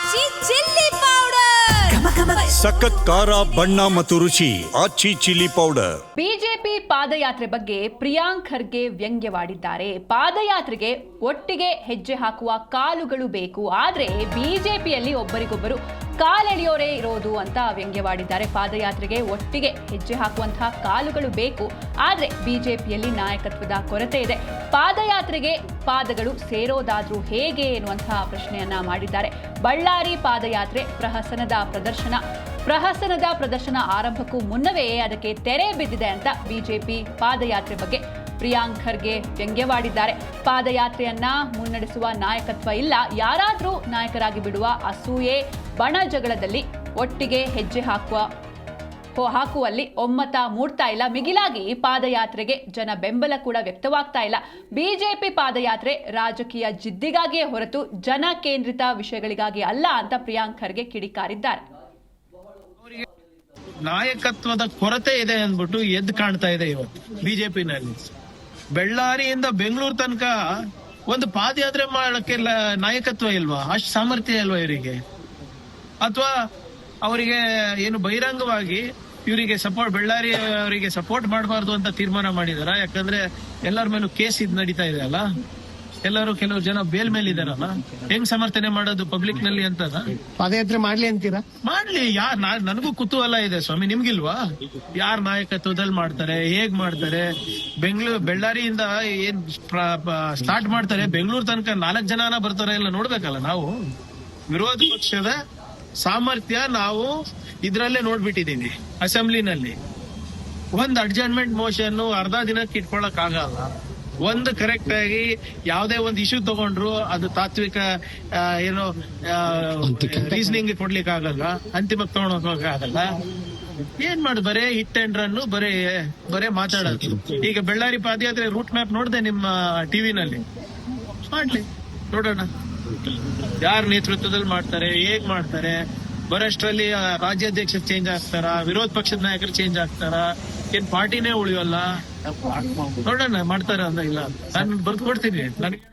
ಆಚಿ chilli powder ಸಖತ್ ಖಾರ ಬಣ್ಣ ಮತ್ತು ರುಚಿ ಆಚಿ ಚಿಲ್ಲಿ ಪೌಡರ್. ಬಿಜೆಪಿ ಪಾದಯಾತ್ರೆ ಬಗ್ಗೆ ಪ್ರಿಯಾಂಕ್ ಖರ್ಗೆ ವ್ಯಂಗ್ಯವಾಡಿದ್ದಾರೆ. ಪಾದಯಾತ್ರೆಗೆ ಒಟ್ಟಿಗೆ ಹೆಜ್ಜೆ ಹಾಕುವ ಕಾಲುಗಳು ಬೇಕು, ಆದ್ರೆ ಬಿಜೆಪಿಯಲ್ಲಿ ಒಬ್ಬರಿಗೊಬ್ಬರು ಕಾಲೆಳೆಯೋರೇ ಇರೋದು ಅಂತ ವ್ಯಂಗ್ಯವಾಡಿದ್ದಾರೆ. ಪಾದಯಾತ್ರೆಗೆ ಒಟ್ಟಿಗೆ ಹೆಜ್ಜೆ ಹಾಕುವಂತಹ ಕಾಲುಗಳು ಬೇಕು, ಆದ್ರೆ ಬಿಜೆಪಿಯಲ್ಲಿ ನಾಯಕತ್ವದ ಕೊರತೆ ಇದೆ. ಪಾದಯಾತ್ರೆಗೆ ಪಾದಗಳು ಸೇರೋದಾದ್ರೂ ಹೇಗೆ ಎನ್ನುವಂತಹ ಪ್ರಶ್ನೆಯನ್ನ ಮಾಡಿದ್ದಾರೆ. ಬಳ್ಳಾರಿ ಪಾದಯಾತ್ರೆ ಪ್ರಹಸನದ ಪ್ರದರ್ಶನ ಆರಂಭಕ್ಕೂ ಮುನ್ನವೇ ಅದಕ್ಕೆ ತೆರೆ ಬಿದ್ದಿದೆ ಅಂತ ಬಿಜೆಪಿ ಪಾದಯಾತ್ರೆ ಬಗ್ಗೆ ಪ್ರಿಯಾಂಕ್ ಖರ್ಗೆ ವ್ಯಂಗ್ಯವಾಡಿದ್ದಾರೆ. ಪಾದಯಾತ್ರೆಯನ್ನ ಮುನ್ನಡೆಸುವ ನಾಯಕತ್ವ ಇಲ್ಲ, ಯಾರಾದ್ರೂ ನಾಯಕರಾಗಿ ಬಿಡುವ ಅಸೂಯೆ ಬಣ ಜಗಳದಲ್ಲಿ ಒಟ್ಟಿಗೆ ಹೆಜ್ಜೆ ಹಾಕುವಲ್ಲಿ ಒಮ್ಮತ ಮೂಡ್ತಾ ಇಲ್ಲ. ಮಿಗಿಲಾಗಿ ಪಾದಯಾತ್ರೆಗೆ ಜನ ಬೆಂಬಲ ಕೂಡ ವ್ಯಕ್ತವಾಗ್ತಾ ಇಲ್ಲ. ಬಿಜೆಪಿ ಪಾದಯಾತ್ರೆ ರಾಜಕೀಯ ಜಿದ್ದಿಗಾಗಿಯೇ ಹೊರತು ಜನ ಕೇಂದ್ರಿತ ವಿಷಯಗಳಿಗಾಗಿ ಅಲ್ಲ ಅಂತ ಪ್ರಿಯಾಂಕ್ ಖರ್ಗೆ ಕಿಡಿಕಾರಿದ್ದಾರೆ. ನಾಯಕತ್ವದ ಕೊರತೆ ಇದೆ ಅಂದ್ಬಿಟ್ಟು ಎದ್ದು ಕಾಣ್ತಾ ಇದೆ ಇವತ್ತು ಬಿಜೆಪಿನಲ್ಲಿ. ಬೆಳ್ಳಾರಿಯಿಂದ ಬೆಂಗಳೂರು ತನಕ ಒಂದು ಪಾದಯಾತ್ರೆ ಮಾಡಕ್ಕೆ ನಾಯಕತ್ವ ಇಲ್ವಾ? ಅಷ್ಟು ಸಾಮರ್ಥ್ಯ ಇಲ್ವಾ ಇವರಿಗೆ? ಅಥವಾ ಅವರಿಗೆ ಏನು ಬಹಿರಂಗವಾಗಿ ಇವರಿಗೆ ಸಪೋರ್ಟ್, ಬೆಳ್ಳಾರಿ ಅವರಿಗೆ ಸಪೋರ್ಟ್ ಮಾಡಬಾರ್ದು ಅಂತ ತೀರ್ಮಾನ ಮಾಡಿದಾರ? ಯಾಕಂದ್ರೆ ಎಲ್ಲರ ಮೇಲೂ ಕೇಸ್ ನಡೀತಾ ಇದೆ ಅಲ್ಲ, ಕೆಲವರು ಜನ ಬೇಲ್ ಮೇಲೆ ಇದಾರಲ್ಲ, ಹೆಂಗ್ ಸಮರ್ಥನೆ ಮಾಡೋದು ಪಬ್ಲಿಕ್ ನಲ್ಲಿ ಅಂತದ? ಪಾದಯಾತ್ರೆ ಮಾಡ್ಲಿ ಅಂತೀರಾ? ಮಾಡ್ಲಿ, ನನಗೂ ಕುತೂಹಲ ಇದೆ ಸ್ವಾಮಿ, ನಿಮ್ಗಿಲ್ವಾ? ಯಾರ್ ನಾಯಕತ್ವದಲ್ಲಿ ಮಾಡ್ತಾರೆ, ಹೇಗ್ ಮಾಡ್ತಾರೆ? ಬೆಳ್ಳಾರಿಯಿಂದ ಏನ್ ಸ್ಟಾರ್ಟ್ ಮಾಡ್ತಾರೆ, ಬೆಂಗಳೂರು ತನಕ 4 ಜನನ ಬರ್ತಾರೆ ಎಲ್ಲ ನೋಡ್ಬೇಕಲ್ಲ ನಾವು. ವಿರೋಧ ಪಕ್ಷದ ಸಾಮರ್ಥ್ಯ ನಾವು ಇದ್ರಲ್ಲೇ ನೋಡ್ಬಿಟ್ಟಿದೀವಿ. ಅಸೆಂಬ್ಲಿನಲ್ಲಿ ಒಂದ್ ಅಡ್ಜರ್ನ್ಮೆಂಟ್ ಮೋಷನ್ ಅರ್ಧ ದಿನಕ್ಕೆ ಇಟ್ಕೊಳಕ್ ಆಗಲ್ಲ. ಒಂದು ಕರೆಕ್ಟ್ ಆಗಿ ಯಾವುದೇ ಒಂದು ಇಶ್ಯೂ ತಗೊಂಡ್ರು ಅದು ತಾತ್ವಿಕ ಏನೋ ರೀಸನಿಂಗ್ ಕೊಡ್ಲಿಕ್ಕೆ ಆಗಲ್ಲ, ಅಂತಿಮಕ್ಕೆ ತಗೊಂಡೋಗಕ್ ಆಗಲ್ಲ. ಏನ್ ಮಾಡುದು? ಬರೇ ಹಿಟ್ ಅಂಡ್ ರನ್, ಬರೇ ಮಾತಾಡೋದು. ಈಗ ಬೆಳ್ಳಾರಿ ಪಾದಯಾತ್ರೆ ರೂಟ್ ಮ್ಯಾಪ್ ನೋಡ್ದೆ ನಿಮ್ಮ ಟಿವಿನಲ್ಲಿ, ಮಾಡ್ಲಿ ನೋಡೋಣ ಯಾರ ನೇತೃತ್ವದಲ್ಲಿ ಮಾಡ್ತಾರೆ, ಹೇಗ್ ಮಾಡ್ತಾರೆ. ಬರೋಷ್ಟ್ರಲ್ಲಿ ರಾಜ್ಯಾಧ್ಯಕ್ಷ ಚೇಂಜ್ ಆಗ್ತಾರ, ವಿರೋಧ ಪಕ್ಷದ ನಾಯಕರು ಚೇಂಜ್ ಆಗ್ತಾರ, ಏನ್ ಪಾರ್ಟಿನೇ ಉಳಿಯೋಲ್ಲ? ನೋಡೋಣ ಮಾಡ್ತಾರ ಅಂತ ಇಲ್ಲ, ನಾನು ಬರ್ದು ಕೊಡ್ತೀನಿ ನನಗೆ.